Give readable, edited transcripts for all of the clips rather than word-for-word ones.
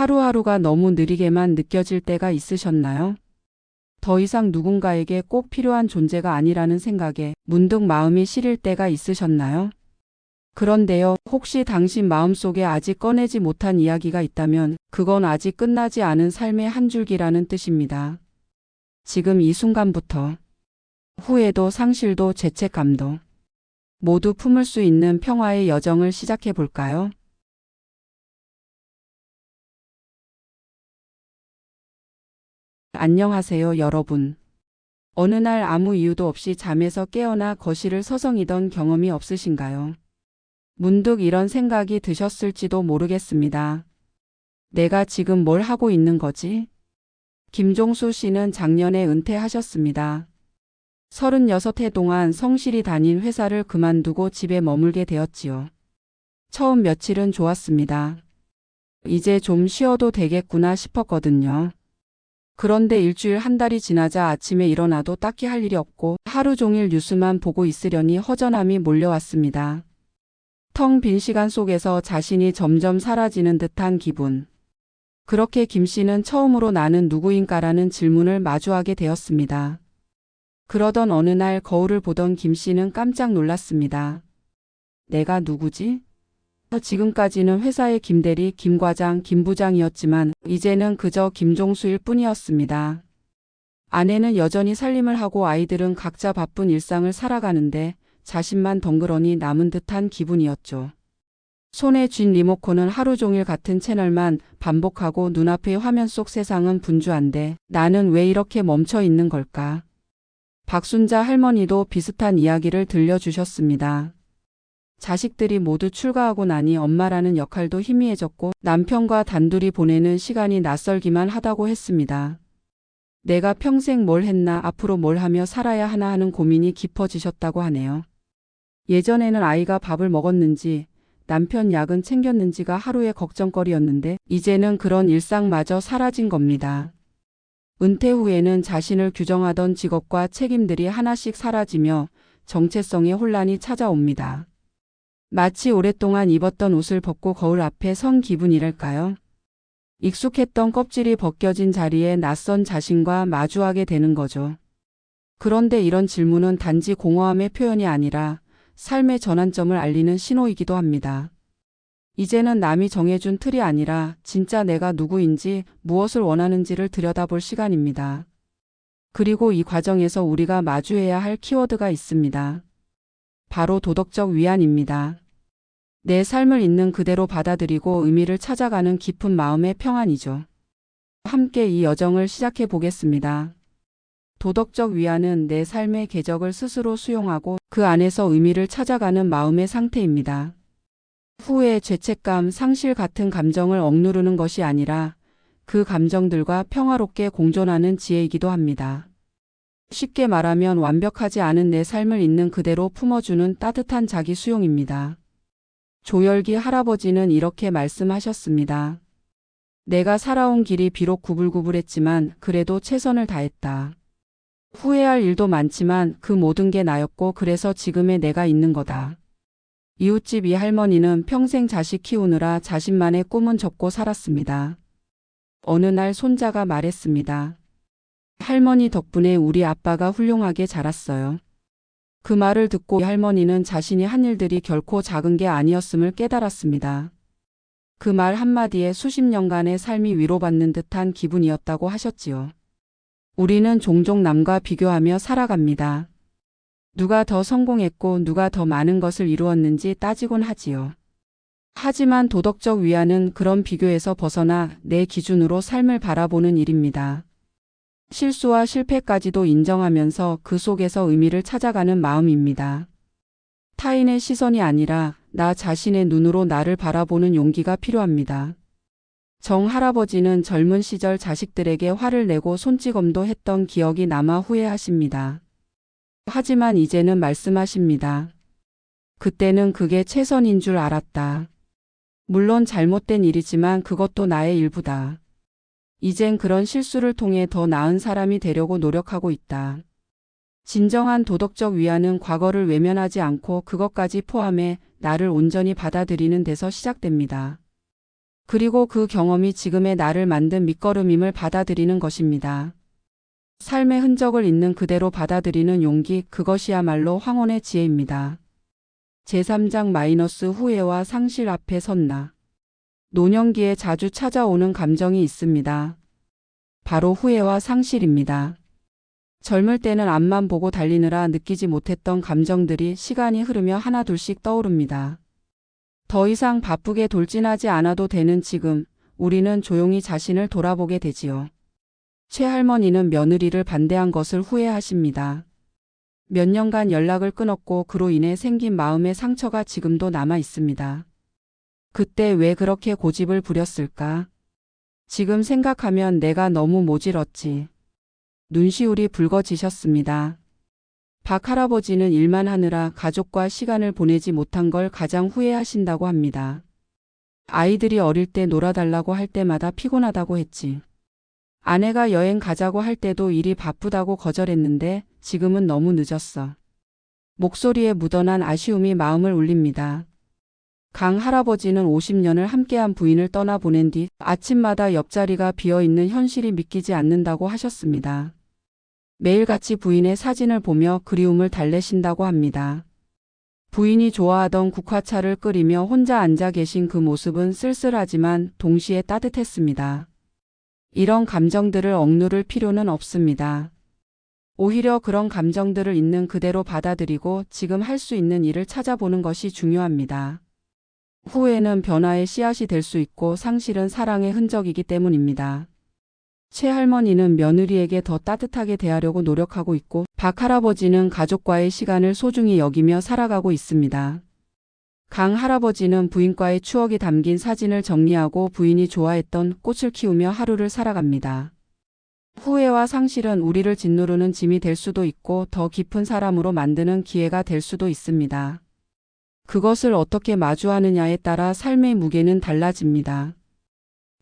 하루하루가 너무 느리게만 느껴질 때가 있으셨나요? 더 이상 누군가에게 꼭 필요한 존재가 아니라는 생각에 문득 마음이 시릴 때가 있으셨나요? 그런데요, 혹시 당신 마음속에 아직 꺼내지 못한 이야기가 있다면 그건 아직 끝나지 않은 삶의 한 줄기라는 뜻입니다. 지금 이 순간부터 후회도 상실도 죄책감도 모두 품을 수 있는 평화의 여정을 시작해 볼까요? 안녕하세요, 여러분. 어느 날 아무 이유도 없이 잠에서 깨어나 거실을 서성이던 경험이 없으신가요? 문득 이런 생각이 드셨을지도 모르겠습니다. 내가 지금 뭘 하고 있는 거지? 김종수 씨는 작년에 은퇴하셨습니다. 36해 동안 성실히 다닌 회사를 그만두고 집에 머물게 되었지요. 처음 며칠은 좋았습니다. 이제 좀 쉬어도 되겠구나 싶었거든요. 그런데 일주일 한 달이 지나자 아침에 일어나도 딱히 할 일이 없고 하루 종일 뉴스만 보고 있으려니 허전함이 몰려왔습니다. 텅 빈 시간 속에서 자신이 점점 사라지는 듯한 기분. 그렇게 김 씨는 처음으로 나는 누구인가라는 질문을 마주하게 되었습니다. 그러던 어느 날 거울을 보던 김 씨는 깜짝 놀랐습니다. 내가 누구지? 지금까지는 회사의 김대리, 김과장, 김부장이었지만 이제는 그저 김종수일 뿐이었습니다. 아내는 여전히 살림을 하고 아이들은 각자 바쁜 일상을 살아가는데 자신만 덩그러니 남은 듯한 기분이었죠. 손에 쥔 리모컨은 하루 종일 같은 채널만 반복하고 눈앞의 화면 속 세상은 분주한데 나는 왜 이렇게 멈춰 있는 걸까? 박순자 할머니도 비슷한 이야기를 들려주셨습니다. 자식들이 모두 출가하고 나니 엄마라는 역할도 희미해졌고 남편과 단둘이 보내는 시간이 낯설기만 하다고 했습니다. 내가 평생 뭘 했나, 앞으로 뭘 하며 살아야 하나 하는 고민이 깊어지셨다고 하네요. 예전에는 아이가 밥을 먹었는지 남편 약은 챙겼는지가 하루의 걱정거리였는데 이제는 그런 일상마저 사라진 겁니다. 은퇴 후에는 자신을 규정하던 직업과 책임들이 하나씩 사라지며 정체성의 혼란이 찾아옵니다. 마치 오랫동안 입었던 옷을 벗고 거울 앞에 선 기분이랄까요? 익숙했던 껍질이 벗겨진 자리에 낯선 자신과 마주하게 되는 거죠. 그런데 이런 질문은 단지 공허함의 표현이 아니라 삶의 전환점을 알리는 신호이기도 합니다. 이제는 남이 정해준 틀이 아니라 진짜 내가 누구인지 무엇을 원하는지를 들여다볼 시간입니다. 그리고 이 과정에서 우리가 마주해야 할 키워드가 있습니다. 바로 도덕적 위안입니다. 내 삶을 있는 그대로 받아들이고 의미를 찾아가는 깊은 마음의 평안이죠. 함께 이 여정을 시작해 보겠습니다. 도덕적 위안은 내 삶의 궤적을 스스로 수용하고 그 안에서 의미를 찾아가는 마음의 상태입니다. 후회, 죄책감, 상실 같은 감정을 억누르는 것이 아니라 그 감정들과 평화롭게 공존하는 지혜이기도 합니다. 쉽게 말하면 완벽하지 않은 내 삶을 있는 그대로 품어주는 따뜻한 자기 수용입니다. 조열기 할아버지는 이렇게 말씀하셨습니다. 내가 살아온 길이 비록 구불구불했지만 그래도 최선을 다했다. 후회할 일도 많지만 그 모든 게 나였고 그래서 지금의 내가 있는 거다. 이웃집 이 할머니는 평생 자식 키우느라 자신만의 꿈은 접고 살았습니다. 어느 날 손자가 말했습니다. 할머니 덕분에 우리 아빠가 훌륭하게 자랐어요. 그 말을 듣고 이 할머니는 자신이 한 일들이 결코 작은 게 아니었음을 깨달았습니다. 그 말 한마디에 수십 년간의 삶이 위로받는 듯한 기분이었다고 하셨지요. 우리는 종종 남과 비교하며 살아갑니다. 누가 더 성공했고 누가 더 많은 것을 이루었는지 따지곤 하지요. 하지만 도덕적 위안은 그런 비교에서 벗어나 내 기준으로 삶을 바라보는 일입니다. 실수와 실패까지도 인정하면서 그 속에서 의미를 찾아가는 마음입니다. 타인의 시선이 아니라 나 자신의 눈으로 나를 바라보는 용기가 필요합니다. 정 할아버지는 젊은 시절 자식들에게 화를 내고 손찌검도 했던 기억이 남아 후회하십니다. 하지만 이제는 말씀하십니다. 그때는 그게 최선인 줄 알았다. 물론 잘못된 일이지만 그것도 나의 일부다. 이젠 그런 실수를 통해 더 나은 사람이 되려고 노력하고 있다. 진정한 도덕적 위안은 과거를 외면하지 않고 그것까지 포함해 나를 온전히 받아들이는 데서 시작됩니다. 그리고 그 경험이 지금의 나를 만든 밑거름임을 받아들이는 것입니다. 삶의 흔적을 있는 그대로 받아들이는 용기, 그것이야말로 황혼의 지혜입니다. 제3장 후회와 상실 앞에 섰나. 노년기에 자주 찾아오는 감정이 있습니다. 바로 후회와 상실입니다. 젊을 때는 앞만 보고 달리느라 느끼지 못했던 감정들이 시간이 흐르며 하나둘씩 떠오릅니다. 더 이상 바쁘게 돌진하지 않아도 되는 지금, 우리는 조용히 자신을 돌아보게 되지요. 최할머니는 며느리를 반대한 것을 후회하십니다. 몇 년간 연락을 끊었고 그로 인해 생긴 마음의 상처가 지금도 남아 있습니다. 그때 왜 그렇게 고집을 부렸을까? 지금 생각하면 내가 너무 모질었지. 눈시울이 붉어지셨습니다. 박 할아버지는 일만 하느라 가족과 시간을 보내지 못한 걸 가장 후회하신다고 합니다. 아이들이 어릴 때 놀아달라고 할 때마다 피곤하다고 했지. 아내가 여행 가자고 할 때도 일이 바쁘다고 거절했는데 지금은 너무 늦었어. 목소리에 묻어난 아쉬움이 마음을 울립니다. 강 할아버지는 50년을 함께한 부인을 떠나보낸 뒤 아침마다 옆자리가 비어있는 현실이 믿기지 않는다고 하셨습니다. 매일같이 부인의 사진을 보며 그리움을 달래신다고 합니다. 부인이 좋아하던 국화차를 끓이며 혼자 앉아 계신 그 모습은 쓸쓸하지만 동시에 따뜻했습니다. 이런 감정들을 억누를 필요는 없습니다. 오히려 그런 감정들을 있는 그대로 받아들이고 지금 할 수 있는 일을 찾아보는 것이 중요합니다. 후회는 변화의 씨앗이 될 수 있고 상실은 사랑의 흔적이기 때문입니다. 최할머니는 며느리에게 더 따뜻하게 대하려고 노력하고 있고 박 할아버지는 가족과의 시간을 소중히 여기며 살아가고 있습니다. 강 할아버지는 부인과의 추억이 담긴 사진을 정리하고 부인이 좋아했던 꽃을 키우며 하루를 살아갑니다. 후회와 상실은 우리를 짓누르는 짐이 될 수도 있고 더 깊은 사람으로 만드는 기회가 될 수도 있습니다. 그것을 어떻게 마주하느냐에 따라 삶의 무게는 달라집니다.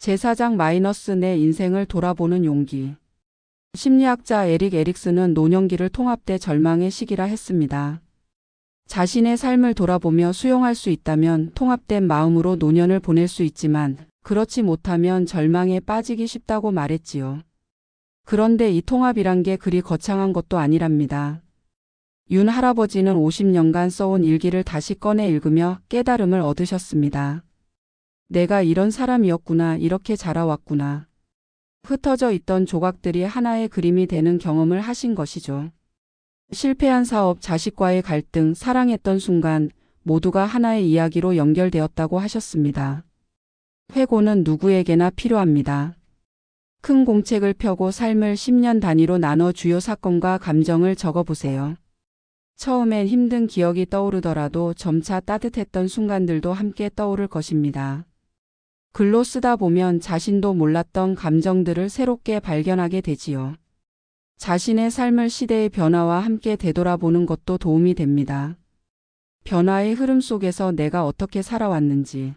제4장 내 인생을 돌아보는 용기. 심리학자 에릭 에릭슨은 노년기를 통합대 절망의 시기라 했습니다. 자신의 삶을 돌아보며 수용할 수 있다면 통합된 마음으로 노년을 보낼 수 있지만 그렇지 못하면 절망에 빠지기 쉽다고 말했지요. 그런데 이 통합이란 게 그리 거창한 것도 아니랍니다. 윤 할아버지는 50년간 써온 일기를 다시 꺼내 읽으며 깨달음을 얻으셨습니다. 내가 이런 사람이었구나, 이렇게 자라왔구나. 흩어져 있던 조각들이 하나의 그림이 되는 경험을 하신 것이죠. 실패한 사업, 자식과의 갈등, 사랑했던 순간 모두가 하나의 이야기로 연결되었다고 하셨습니다. 회고는 누구에게나 필요합니다. 큰 공책을 펴고 삶을 10년 단위로 나눠 주요 사건과 감정을 적어보세요. 처음엔 힘든 기억이 떠오르더라도 점차 따뜻했던 순간들도 함께 떠오를 것입니다. 글로 쓰다 보면 자신도 몰랐던 감정들을 새롭게 발견하게 되지요. 자신의 삶을 시대의 변화와 함께 되돌아보는 것도 도움이 됩니다. 변화의 흐름 속에서 내가 어떻게 살아왔는지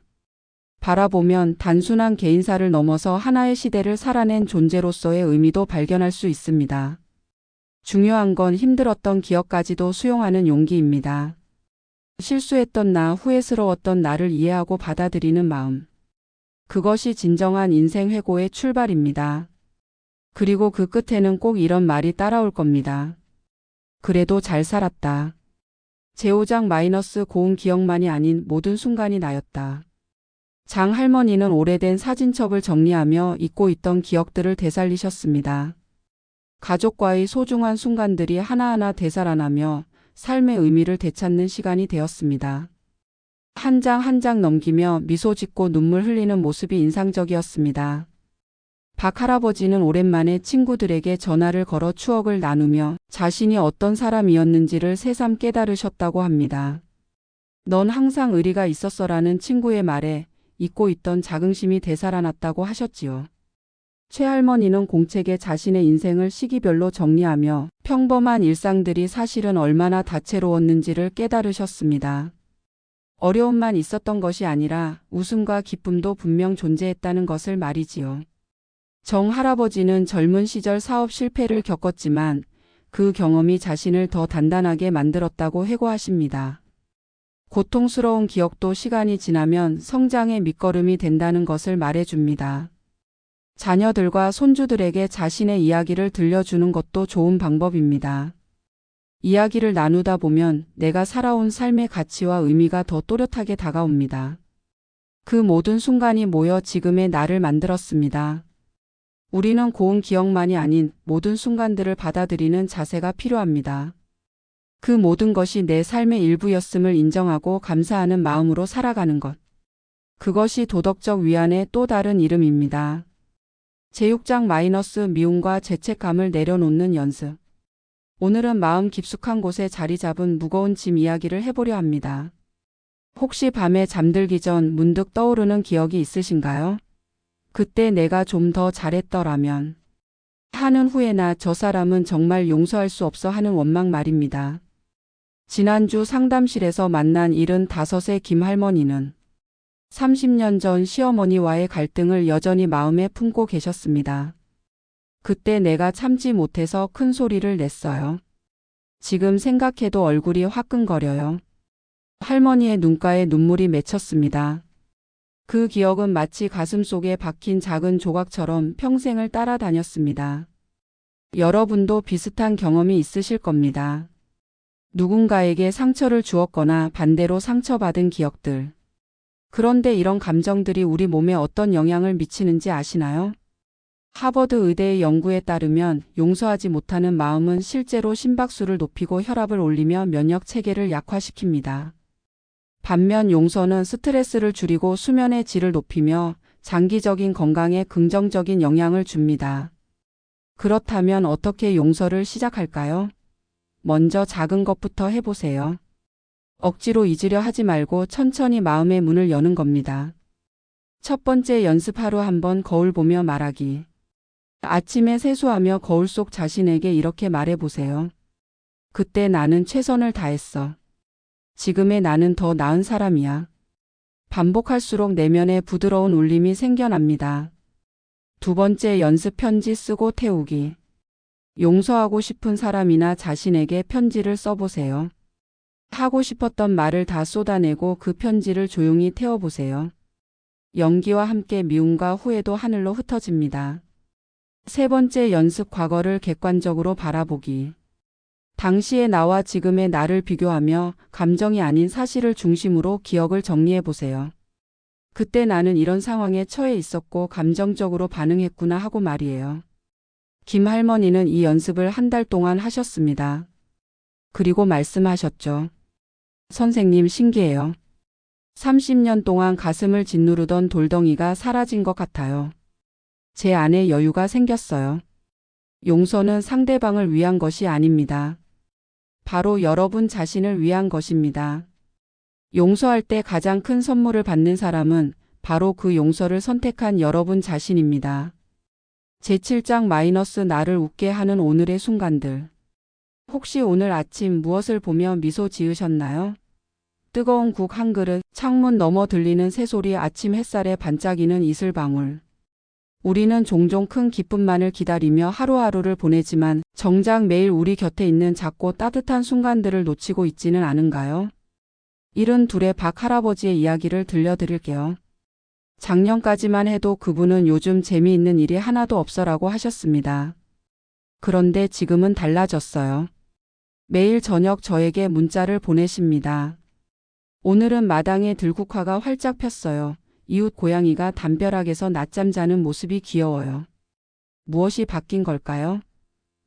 바라보면 단순한 개인사를 넘어서 하나의 시대를 살아낸 존재로서의 의미도 발견할 수 있습니다. 중요한 건 힘들었던 기억까지도 수용하는 용기입니다. 실수했던 나, 후회스러웠던 나를 이해하고 받아들이는 마음. 그것이 진정한 인생 회고의 출발입니다. 그리고 그 끝에는 꼭 이런 말이 따라올 겁니다. 그래도 잘 살았다. 제5장 고운 기억만이 아닌 모든 순간이 나였다. 장 할머니는 오래된 사진첩을 정리하며 잊고 있던 기억들을 되살리셨습니다. 가족과의 소중한 순간들이 하나하나 되살아나며 삶의 의미를 되찾는 시간이 되었습니다. 한 장 한 장 넘기며 미소 짓고 눈물 흘리는 모습이 인상적이었습니다. 박 할아버지는 오랜만에 친구들에게 전화를 걸어 추억을 나누며 자신이 어떤 사람이었는지를 새삼 깨달으셨다고 합니다. 넌 항상 의리가 있었어라는 친구의 말에 잊고 있던 자긍심이 되살아났다고 하셨지요. 최할머니는 공책에 자신의 인생을 시기별로 정리하며 평범한 일상들이 사실은 얼마나 다채로웠는지를 깨달으셨습니다. 어려움만 있었던 것이 아니라 웃음과 기쁨도 분명 존재했다는 것을 말이지요. 정 할아버지는 젊은 시절 사업 실패를 겪었지만 그 경험이 자신을 더 단단하게 만들었다고 회고하십니다. 고통스러운 기억도 시간이 지나면 성장의 밑거름이 된다는 것을 말해줍니다. 자녀들과 손주들에게 자신의 이야기를 들려주는 것도 좋은 방법입니다. 이야기를 나누다 보면 내가 살아온 삶의 가치와 의미가 더 또렷하게 다가옵니다. 그 모든 순간이 모여 지금의 나를 만들었습니다. 우리는 고운 기억만이 아닌 모든 순간들을 받아들이는 자세가 필요합니다. 그 모든 것이 내 삶의 일부였음을 인정하고 감사하는 마음으로 살아가는 것. 그것이 도덕적 위안의 또 다른 이름입니다. 제6장 미움과 죄책감을 내려놓는 연습. 오늘은 마음 깊숙한 곳에 자리 잡은 무거운 짐 이야기를 해보려 합니다. 혹시 밤에 잠들기 전 문득 떠오르는 기억이 있으신가요? 그때 내가 좀 더 잘했더라면 하는 후회나 저 사람은 정말 용서할 수 없어 하는 원망 말입니다. 지난주 상담실에서 만난 75세 김할머니는 30년 전 시어머니와의 갈등을 여전히 마음에 품고 계셨습니다. 그때 내가 참지 못해서 큰 소리를 냈어요. 지금 생각해도 얼굴이 화끈거려요. 할머니의 눈가에 눈물이 맺혔습니다. 그 기억은 마치 가슴 속에 박힌 작은 조각처럼 평생을 따라다녔습니다. 여러분도 비슷한 경험이 있으실 겁니다. 누군가에게 상처를 주었거나 반대로 상처받은 기억들. 그런데 이런 감정들이 우리 몸에 어떤 영향을 미치는지 아시나요? 하버드 의대의 연구에 따르면 용서하지 못하는 마음은 실제로 심박수를 높이고 혈압을 올리며 면역 체계를 약화시킵니다. 반면 용서는 스트레스를 줄이고 수면의 질을 높이며 장기적인 건강에 긍정적인 영향을 줍니다. 그렇다면 어떻게 용서를 시작할까요? 먼저 작은 것부터 해보세요. 억지로 잊으려 하지 말고 천천히 마음의 문을 여는 겁니다. 첫 번째 연습, 하루 한 번 거울 보며 말하기. 아침에 세수하며 거울 속 자신에게 이렇게 말해보세요. 그때 나는 최선을 다했어. 지금의 나는 더 나은 사람이야. 반복할수록 내면에 부드러운 울림이 생겨납니다. 두 번째 연습, 편지 쓰고 태우기. 용서하고 싶은 사람이나 자신에게 편지를 써보세요. 하고 싶었던 말을 다 쏟아내고 그 편지를 조용히 태워보세요. 연기와 함께 미움과 후회도 하늘로 흩어집니다. 세 번째 연습, 과거를 객관적으로 바라보기. 당시의 나와 지금의 나를 비교하며 감정이 아닌 사실을 중심으로 기억을 정리해 보세요. 그때 나는 이런 상황에 처해 있었고 감정적으로 반응했구나 하고 말이에요. 김 할머니는 이 연습을 한 달 동안 하셨습니다. 그리고 말씀하셨죠. 선생님, 신기해요. 30년 동안 가슴을 짓누르던 돌덩이가 사라진 것 같아요. 제 안에 여유가 생겼어요. 용서는 상대방을 위한 것이 아닙니다. 바로 여러분 자신을 위한 것입니다. 용서할 때 가장 큰 선물을 받는 사람은 바로 그 용서를 선택한 여러분 자신입니다. 제7장 나를 웃게 하는 오늘의 순간들. 혹시 오늘 아침 무엇을 보며 미소 지으셨나요? 뜨거운 국 한 그릇, 창문 너머 들리는 새소리, 아침 햇살에 반짝이는 이슬방울. 우리는 종종 큰 기쁨만을 기다리며 하루하루를 보내지만 정작 매일 우리 곁에 있는 작고 따뜻한 순간들을 놓치고 있지는 않은가요? 72의 박 할아버지의 이야기를 들려드릴게요. 작년까지만 해도 그분은 요즘 재미있는 일이 하나도 없어라고 하셨습니다. 그런데 지금은 달라졌어요. 매일 저녁 저에게 문자를 보내십니다. 오늘은 마당에 들국화가 활짝 폈어요. 이웃 고양이가 담벼락에서 낮잠 자는 모습이 귀여워요. 무엇이 바뀐 걸까요?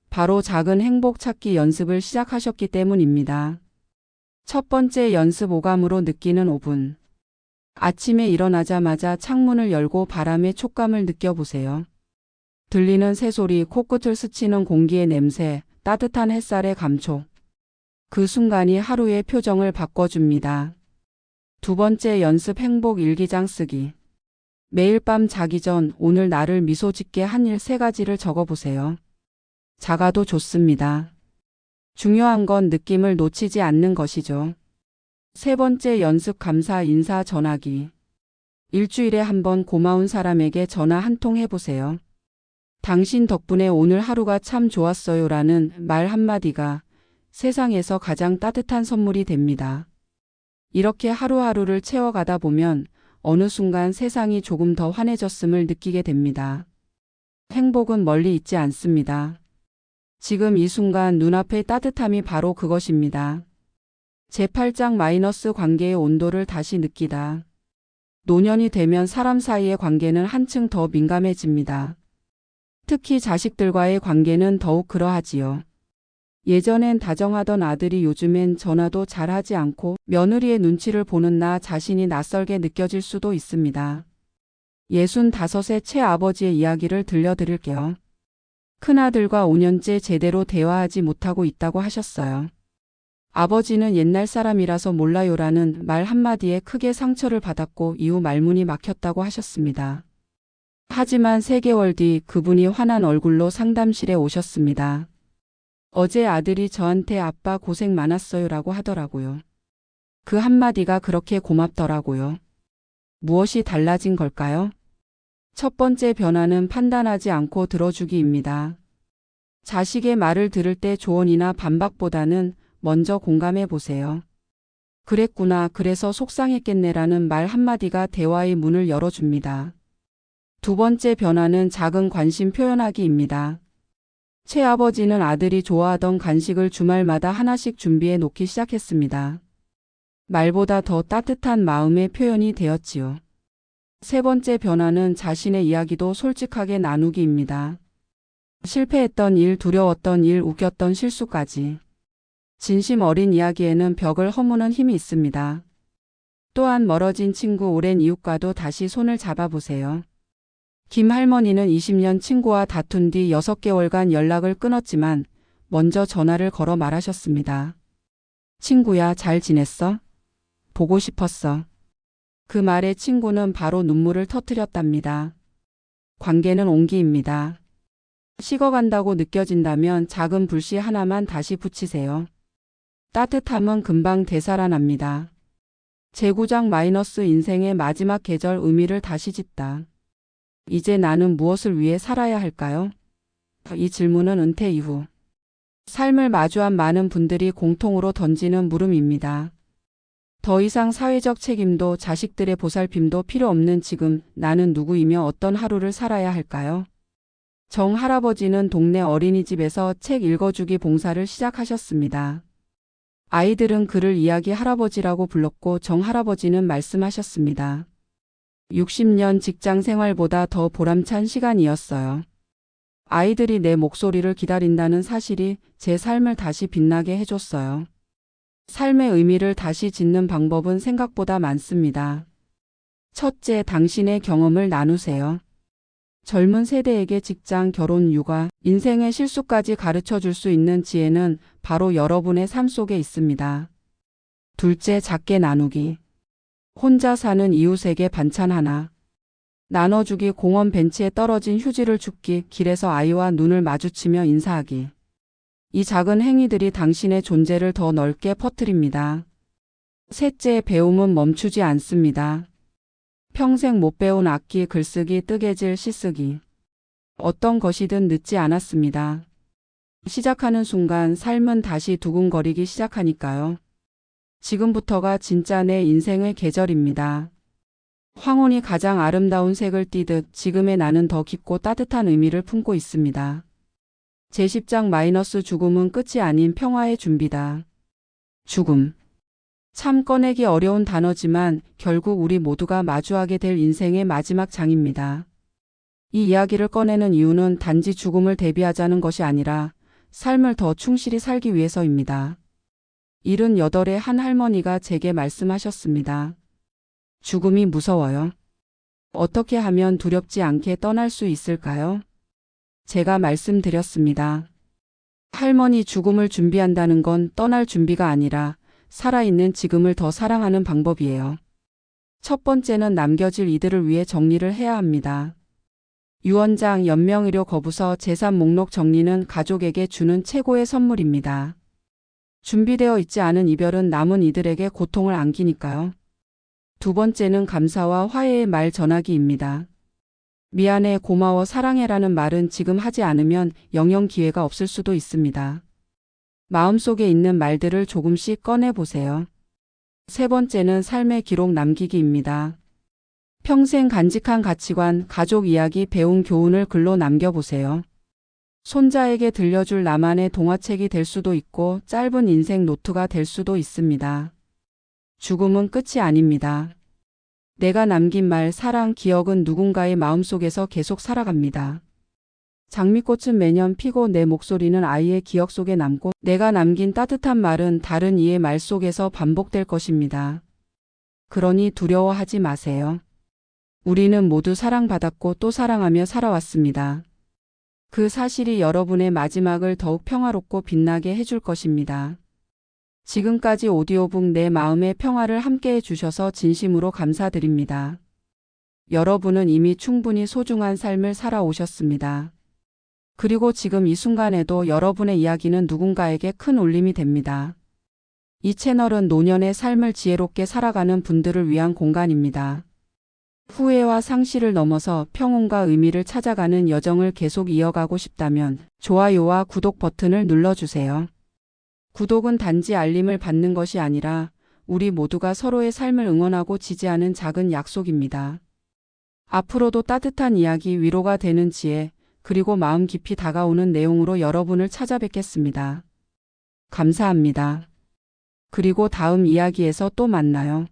바로 작은 행복 찾기 연습을 시작하셨기 때문입니다. 첫 번째 연습, 오감으로 느끼는 5분. 아침에 일어나자마자 창문을 열고 바람의 촉감을 느껴보세요. 들리는 새소리, 코끝을 스치는 공기의 냄새, 따뜻한 햇살의 감촉. 그 순간이 하루의 표정을 바꿔줍니다. 두 번째 연습, 행복 일기장 쓰기. 매일 밤 자기 전 오늘 나를 미소 짓게 한 일 3가지를 적어보세요. 작아도 좋습니다. 중요한 건 느낌을 놓치지 않는 것이죠. 세 번째 연습, 감사 인사 전하기. 일주일에 한 번 고마운 사람에게 전화 한 통 해보세요. 당신 덕분에 오늘 하루가 참 좋았어요 라는 말 한마디가 세상에서 가장 따뜻한 선물이 됩니다. 이렇게 하루하루를 채워가다 보면 어느 순간 세상이 조금 더 환해졌음을 느끼게 됩니다. 행복은 멀리 있지 않습니다. 지금 이 순간 눈앞의 따뜻함이 바로 그것입니다. 제8장 마이너스 관계의 온도를 다시 느끼다. 노년이 되면 사람 사이의 관계는 한층 더 민감해집니다. 특히 자식들과의 관계는 더욱 그러하지요. 예전엔 다정하던 아들이 요즘엔 전화도 잘하지 않고 며느리의 눈치를 보는 나 자신이 낯설게 느껴질 수도 있습니다. 65의 채아버지의 이야기를 들려드릴게요. 큰아들과 5년째 제대로 대화하지 못하고 있다고 하셨어요. 아버지는 옛날 사람이라서 몰라요라는 말 한마디에 크게 상처를 받았고 이후 말문이 막혔다고 하셨습니다. 하지만 3개월 뒤 그분이 환한 얼굴로 상담실에 오셨습니다. 어제 아들이 저한테 아빠 고생 많았어요라고 하더라고요. 그 한마디가 그렇게 고맙더라고요. 무엇이 달라진 걸까요? 첫 번째 변화는 판단하지 않고 들어주기입니다. 자식의 말을 들을 때 조언이나 반박보다는 먼저 공감해 보세요. 그랬구나, 그래서 속상했겠네라는 말 한마디가 대화의 문을 열어줍니다. 두 번째 변화는 작은 관심 표현하기입니다. 최아버지는 아들이 좋아하던 간식을 주말마다 하나씩 준비해 놓기 시작했습니다. 말보다 더 따뜻한 마음의 표현이 되었지요. 세 번째 변화는 자신의 이야기도 솔직하게 나누기입니다. 실패했던 일, 두려웠던 일, 웃겼던 실수까지. 진심 어린 이야기에는 벽을 허무는 힘이 있습니다. 또한 멀어진 친구, 오랜 이웃과도 다시 손을 잡아보세요. 김 할머니는 20년 친구와 다툰 뒤 6개월간 연락을 끊었지만 먼저 전화를 걸어 말하셨습니다. 친구야, 잘 지냈어? 보고 싶었어. 그 말에 친구는 바로 눈물을 터뜨렸답니다. 관계는 온기입니다. 식어간다고 느껴진다면 작은 불씨 하나만 다시 붙이세요. 따뜻함은 금방 되살아납니다. 제9장 마이너스 인생의 마지막 계절 의미를 다시 짓다. 이제 나는 무엇을 위해 살아야 할까요? 이 질문은 은퇴 이후 삶을 마주한 많은 분들이 공통으로 던지는 물음입니다. 더 이상 사회적 책임도 자식들의 보살핌도 필요 없는 지금 나는 누구이며 어떤 하루를 살아야 할까요? 정 할아버지는 동네 어린이집에서 책 읽어주기 봉사를 시작하셨습니다. 아이들은 그를 이야기 할아버지라고 불렀고 정 할아버지는 말씀하셨습니다. 60년 직장 생활보다 더 보람찬 시간이었어요. 아이들이 내 목소리를 기다린다는 사실이 제 삶을 다시 빛나게 해줬어요. 삶의 의미를 다시 짓는 방법은 생각보다 많습니다. 첫째, 당신의 경험을 나누세요. 젊은 세대에게 직장, 결혼, 육아, 인생의 실수까지 가르쳐 줄 수 있는 지혜는 바로 여러분의 삶 속에 있습니다. 둘째, 작게 나누기. 혼자 사는 이웃에게 반찬 하나. 나눠주기, 공원 벤치에 떨어진 휴지를 줍기, 길에서 아이와 눈을 마주치며 인사하기. 이 작은 행위들이 당신의 존재를 더 넓게 퍼뜨립니다. 셋째, 배움은 멈추지 않습니다. 평생 못 배운 악기, 글쓰기, 뜨개질, 시쓰기. 어떤 것이든 늦지 않았습니다. 시작하는 순간 삶은 다시 두근거리기 시작하니까요. 지금부터가 진짜 내 인생의 계절입니다. 황혼이 가장 아름다운 색을 띠듯 지금의 나는 더 깊고 따뜻한 의미를 품고 있습니다. 제10장 마이너스 죽음은 끝이 아닌 평화의 준비다. 죽음. 참 꺼내기 어려운 단어지만 결국 우리 모두가 마주하게 될 인생의 마지막 장입니다. 이 이야기를 꺼내는 이유는 단지 죽음을 대비하자는 것이 아니라 삶을 더 충실히 살기 위해서입니다. 78의 한 할머니가 제게 말씀하셨습니다. 죽음이 무서워요. 어떻게 하면 두렵지 않게 떠날 수 있을까요? 제가 말씀드렸습니다. 할머니, 죽음을 준비한다는 건 떠날 준비가 아니라 살아있는 지금을 더 사랑하는 방법이에요. 첫 번째는 남겨질 이들을 위해 정리를 해야 합니다. 유언장, 연명의료 거부서, 재산 목록 정리는 가족에게 주는 최고의 선물입니다. 준비되어 있지 않은 이별은 남은 이들에게 고통을 안기니까요. 두 번째는 감사와 화해의 말 전하기입니다. 미안해, 고마워, 사랑해라는 말은 지금 하지 않으면 영영 기회가 없을 수도 있습니다. 마음속에 있는 말들을 조금씩 꺼내보세요. 세 번째는 삶의 기록 남기기입니다. 평생 간직한 가치관, 가족 이야기, 배운 교훈을 글로 남겨보세요. 손자에게 들려줄 나만의 동화책이 될 수도 있고 짧은 인생 노트가 될 수도 있습니다. 죽음은 끝이 아닙니다. 내가 남긴 말, 사랑, 기억은 누군가의 마음속에서 계속 살아갑니다. 장미꽃은 매년 피고 내 목소리는 아이의 기억 속에 남고 내가 남긴 따뜻한 말은 다른 이의 말 속에서 반복될 것입니다. 그러니 두려워하지 마세요. 우리는 모두 사랑받았고 또 사랑하며 살아왔습니다. 그 사실이 여러분의 마지막을 더욱 평화롭고 빛나게 해줄 것입니다. 지금까지 오디오북 내 마음의 평화를 함께 해주셔서 진심으로 감사드립니다. 여러분은 이미 충분히 소중한 삶을 살아오셨습니다. 그리고 지금 이 순간에도 여러분의 이야기는 누군가에게 큰 울림이 됩니다. 이 채널은 노년의 삶을 지혜롭게 살아가는 분들을 위한 공간입니다. 후회와 상실을 넘어서 평온과 의미를 찾아가는 여정을 계속 이어가고 싶다면 좋아요와 구독 버튼을 눌러주세요. 구독은 단지 알림을 받는 것이 아니라 우리 모두가 서로의 삶을 응원하고 지지하는 작은 약속입니다. 앞으로도 따뜻한 이야기, 위로가 되는 지혜, 그리고 마음 깊이 다가오는 내용으로 여러분을 찾아뵙겠습니다. 감사합니다. 그리고 다음 이야기에서 또 만나요.